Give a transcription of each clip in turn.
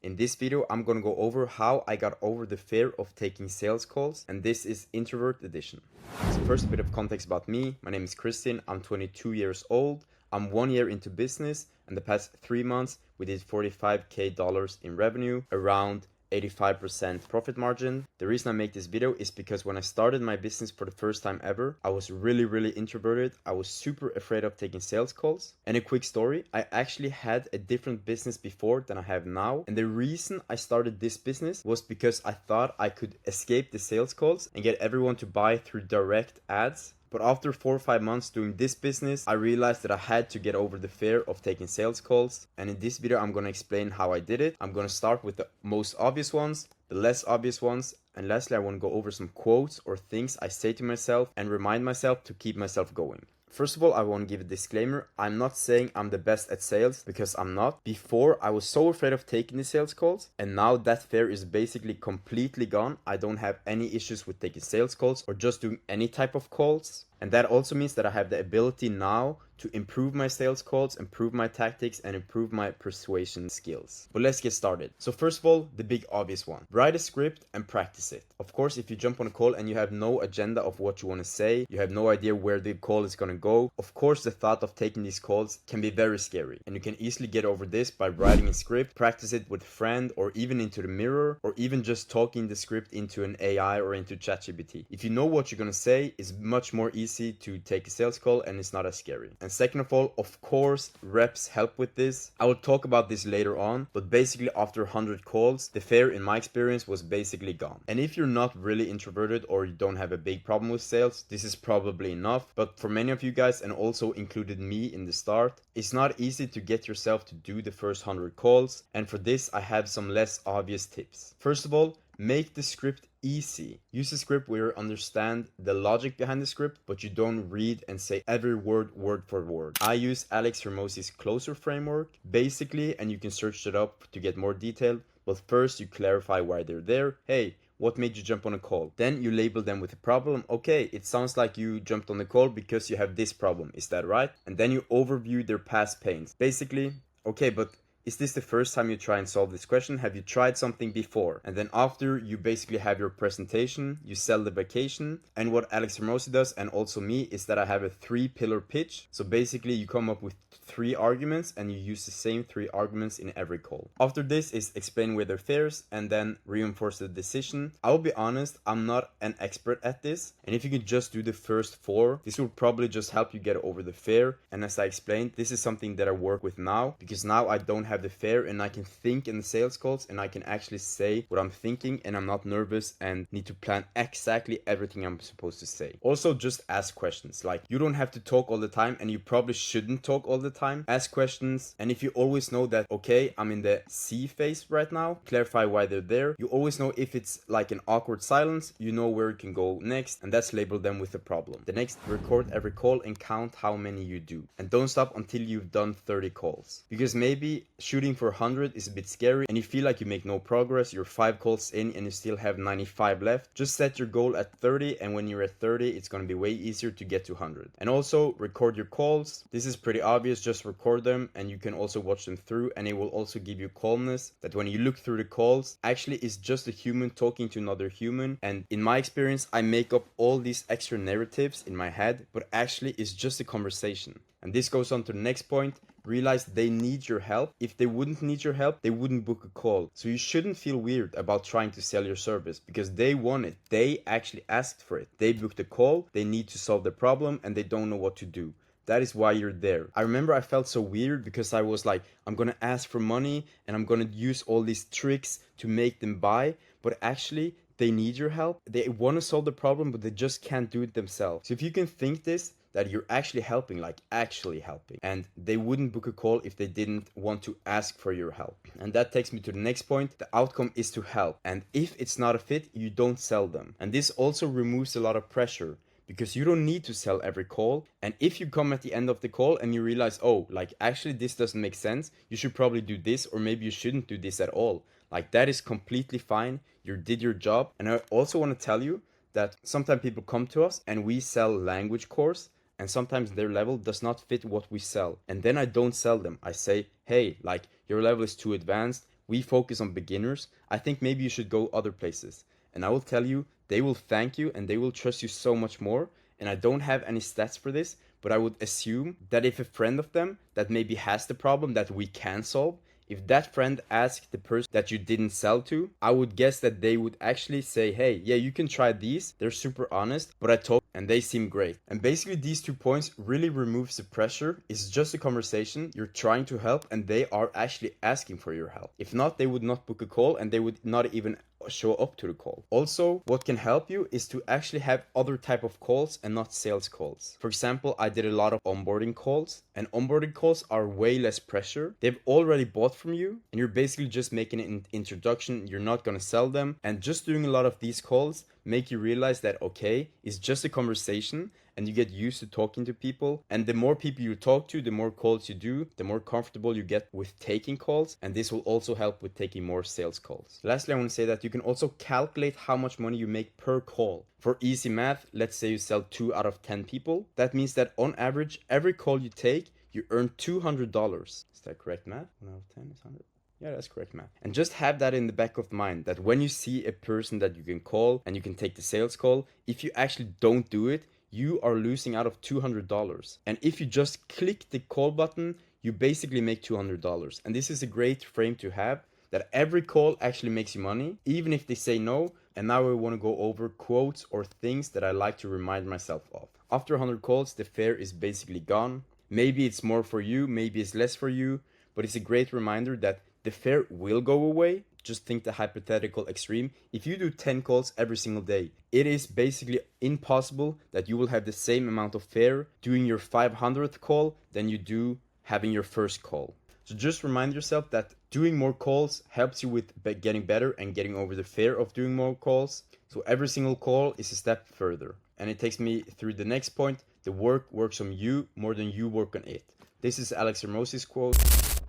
In this video, I'm gonna go over how I got over the fear of taking sales calls, and this is Introvert Edition. So first, a bit of context about me. My name is Christian, I'm 22 years old. I'm 1 year into business, and the past 3 months we did $45K in revenue, around 85% profit margin. The reason I make this video is because when I started my business for the first time ever, I was really introverted. I was super afraid of taking sales calls. And a quick story, I actually had a different business before than I have now. And the reason I started this business was because I thought I could escape the sales calls and get everyone to buy through direct ads. But after 4 or 5 months doing this business, I realized that I had to get over the fear of taking sales calls. And in this video, I'm going to explain how I did it. I'm going to start with the most obvious ones, the less obvious ones, and lastly, I want to go over some quotes or things I say to myself and remind myself to keep myself going. First of all, I want to give a disclaimer. I'm not saying I'm the best at sales, because I'm not. Before, I was so afraid of taking the sales calls, and now that fear is basically completely gone. I don't have any issues with taking sales calls or just doing any type of calls. And that also means that I have the ability now to improve my sales calls, improve my tactics, and improve my persuasion skills. But let's get started. So first of all, the big obvious one. Write a script and practice it. Of course, if you jump on a call and you have no agenda of what you want to say, you have no idea where the call is going to go, of course the thought of taking these calls can be very scary. And you can easily get over this by writing a script, practice it with a friend, or even into the mirror, or even just talking the script into an AI or into ChatGPT. If you know what you're going to say, it's much more easy to take a sales call and it's not as scary. And second of all, of course, reps help with this. I will talk about this later on, but basically after 100 calls, the fear in my experience was basically gone. And if you're not really introverted or you don't have a big problem with sales, this is probably enough. But for many of you guys, and also included me in the start, it's not easy to get yourself to do the first 100 calls. And for this, I have some less obvious tips. First of all, make the script easy. Use a script where you understand the logic behind the script, but you don't read and say every word for word. I use Alex Hormozi's closer framework, basically, and you can search it up to get more detail. But first, you clarify why they're there. Hey, what made you jump on a call? Then you label them with a problem. Okay, it sounds like you jumped on the call because you have this problem. Is that right? And then you overview their past pains. Basically, okay, but is this the first time you try and solve this question? Have you tried something before? And then after you basically have your presentation, you sell the vacation. And what Alex Hormozi does, and also me, is that I have a 3-pillar pitch. So basically you come up with 3 arguments and you use the same 3 arguments in every call. After this is explain where their fears and then reinforce the decision. I will be honest, I'm not an expert at this. And if you could just do the first 4, this will probably just help you get over the fear. And as I explained, this is something that I work with now, because now I don't have the fear and I can think in the sales calls and I can actually say what I'm thinking and I'm not nervous and need to plan exactly everything I'm supposed to say. Also, just ask questions. Like, you don't have to talk all the time and you probably shouldn't talk all the time. Ask questions, and if you always know that, okay, I'm in the C phase right now, clarify why they're there. You always know if it's like an awkward silence, you know where you can go next, and that's label them with a problem. The next, record every call and count how many you do. And don't stop until you've done 30 calls. Because maybe shooting for 100 is a bit scary and you feel like you make no progress. You're 5 calls in and you still have 95 left. Just set your goal at 30, and when you're at 30, it's going to be way easier to get to 100. And also record your calls. This is pretty obvious, just record them and you can also watch them through, and it will also give you calmness that when you look through the calls, actually it's just a human talking to another human. And in my experience, I make up all these extra narratives in my head, but actually it's just a conversation. And this goes on to the next point. Realize they need your help. If they wouldn't need your help, they wouldn't book a call. So you shouldn't feel weird about trying to sell your service, because they want it. They actually asked for it. They booked a call, they need to solve the problem, and they don't know what to do. That is why you're there. I remember I felt so weird because I was like, I'm gonna ask for money and I'm gonna use all these tricks to make them buy, but actually they need your help. They want to solve the problem, but they just can't do it themselves. So if you can think this, that you're actually helping, like actually helping, and they wouldn't book a call if they didn't want to ask for your help. And that takes me to the next point. The outcome is to help, and if it's not a fit, you don't sell them. And this also removes a lot of pressure, because you don't need to sell every call. And if you come at the end of the call and you realize, oh, like actually this doesn't make sense, you should probably do this, or maybe you shouldn't do this at all. Like, that is completely fine. You did your job. And I also want to tell you that sometimes people come to us and we sell language course, and sometimes their level does not fit what we sell. And then I don't sell them. I say, hey, like, your level is too advanced. we focus on beginners, I think maybe you should go other places. And I will tell you, they will thank you and they will trust you so much more. And I don't have any stats for this, but I would assume that if a friend of them that maybe has the problem that we can solve, if that friend asked the person that you didn't sell to, I would guess that they would actually say, hey, yeah, you can try these. They're super honest, but I told and they seem great. And basically these 2 points really removes the pressure. It's just a conversation. You're trying to help and they are actually asking for your help. If not, they would not book a call and they would not even show up to the call. Also, what can help you is to actually have other type of calls and not sales calls. For example, I did a lot of onboarding calls, and onboarding calls are way less pressure. They've already bought from you and you're basically just making an introduction. You're not going to sell them, and just doing a lot of these calls make you realize that okay, it's just a conversation and you get used to talking to people. And the more people you talk to, the more calls you do, the more comfortable you get with taking calls. And this will also help with taking more sales calls. Lastly, I want to say that you can also calculate how much money you make per call. For easy math, let's say you sell 2 out of 10 people. That means that on average, every call you take, you earn $200. Is that correct math? 1 out of 10 is 100. Yeah, that's correct math. And just have that in the back of mind that when you see a person that you can call and you can take the sales call, if you actually don't do it, you are losing out of $200. And if you just click the call button, you basically make $200. And this is a great frame to have, that every call actually makes you money, even if they say no. And now I want to go over quotes or things that I like to remind myself of. After 100 calls, the fear is basically gone. Maybe it's more for you, maybe it's less for you, but it's a great reminder that the fear will go away. Just think the hypothetical extreme. If you do 10 calls every single day, it is basically impossible that you will have the same amount of fear doing your 500th call than you do having your first call. So just remind yourself that doing more calls helps you with getting better and getting over the fear of doing more calls. So every single call is a step further. And it takes me through the next point. The work works on you more than you work on it. This is Alex Hormozi's quote.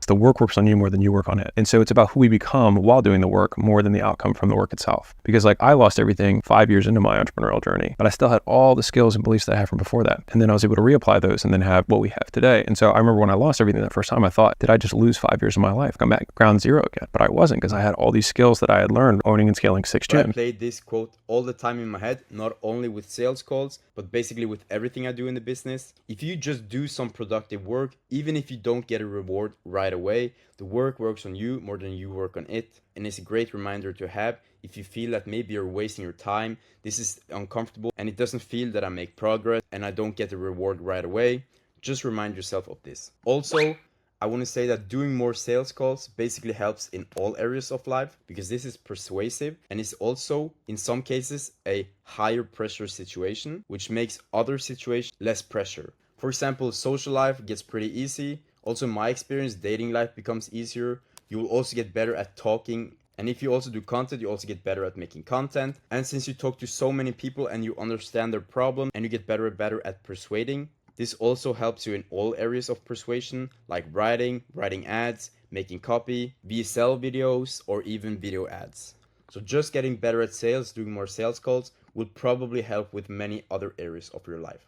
The work works on you more than you work on it. And so it's about who we become while doing the work more than the outcome from the work itself. Because like I lost everything 5 years into my entrepreneurial journey, but I still had all the skills and beliefs that I had from before that. And then I was able to reapply those and then have what we have today. And so I remember when I lost everything that first time, I thought, did I just lose 5 years of my life? I'm at ground zero again. But I wasn't, because I had all these skills that I had learned owning and scaling 6 gyms. I played this quote all the time in my head, not only with sales calls, but basically with everything I do in the business. If you just do some productive work, even if you don't get a reward right away, the work works on you more than you work on it. And it's a great reminder to have if you feel that maybe you're wasting your time, this is uncomfortable, and it doesn't feel that I make progress and I don't get the reward right away. Just remind yourself of this. Also, I want to say that doing more sales calls basically helps in all areas of life, because this is persuasive and is also in some cases a higher pressure situation, which makes other situations less pressure. For example, social life gets pretty easy. Also, in my experience, dating life becomes easier. You will also get better at talking. And if you also do content, you also get better at making content. And since you talk to so many people and you understand their problem and you get better and better at persuading, this also helps you in all areas of persuasion, like writing ads, making copy, VSL videos, or even video ads. So just getting better at sales, doing more sales calls, will probably help with many other areas of your life.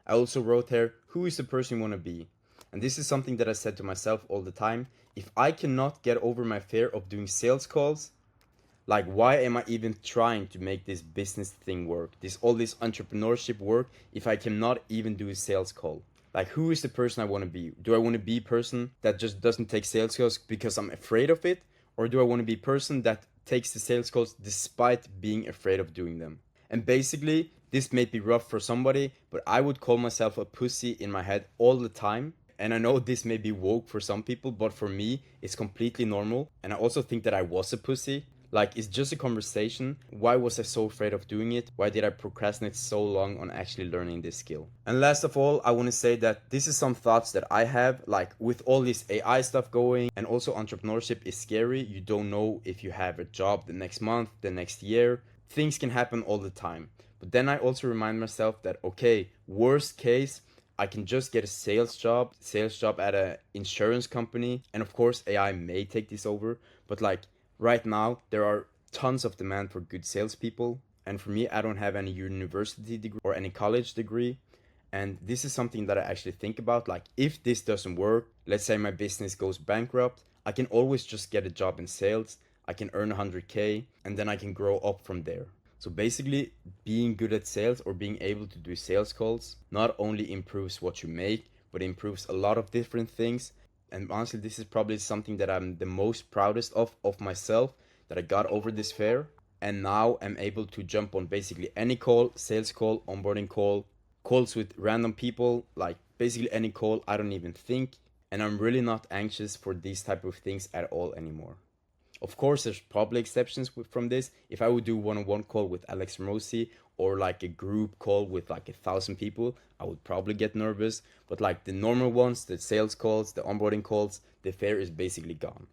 I also wrote here, who is the person you want to be? And this is something that I said to myself all the time. If I cannot get over my fear of doing sales calls, like, why am I even trying to make this business thing work? All this entrepreneurship work, if I cannot even do a sales call? Like, who is the person I want to be? Do I want to be a person that just doesn't take sales calls because I'm afraid of it? Or do I want to be a person that takes the sales calls despite being afraid of doing them? And basically, this may be rough for somebody, but I would call myself a pussy in my head all the time. And I know this may be woke for some people, but for me, it's completely normal. And I also think that I was a pussy. Like, it's just a conversation. Why was I so afraid of doing it? Why did I procrastinate so long on actually learning this skill? And last of all, I want to say that this is some thoughts that I have, like with all this AI stuff going, and also entrepreneurship is scary. You don't know if you have a job the next month, the next year. Things can happen all the time. But then I also remind myself that, okay, worst case, I can just get a sales job at an insurance company. And of course, AI may take this over. But like right now, there are tons of demand for good salespeople. And for me, I don't have any university degree or any college degree. And this is something that I actually think about. Like, if this doesn't work, let's say my business goes bankrupt, I can always just get a job in sales, I can earn 100K, and then I can grow up from there. So basically, being good at sales or being able to do sales calls not only improves what you make, but improves a lot of different things. And honestly, this is probably something that I'm the most proudest of myself, that I got over this fear. And now I'm able to jump on basically any call, sales call, onboarding call, calls with random people, like basically any call. I don't even think. And I'm really not anxious for these type of things at all anymore. Of course, there's probably exceptions from this. If I would do one-on-one call with Alex Hormozi or like a group call with like 1,000 people, I would probably get nervous. But like the normal ones, the sales calls, the onboarding calls, the fear is basically gone.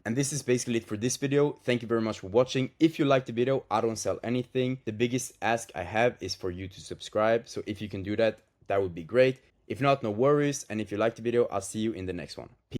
And this is basically it for this video. Thank you very much for watching. If you liked the video, I don't sell anything. The biggest ask I have is for you to subscribe. So if you can do that, that would be great. If not, no worries. And if you liked the video, I'll see you in the next one. Peace.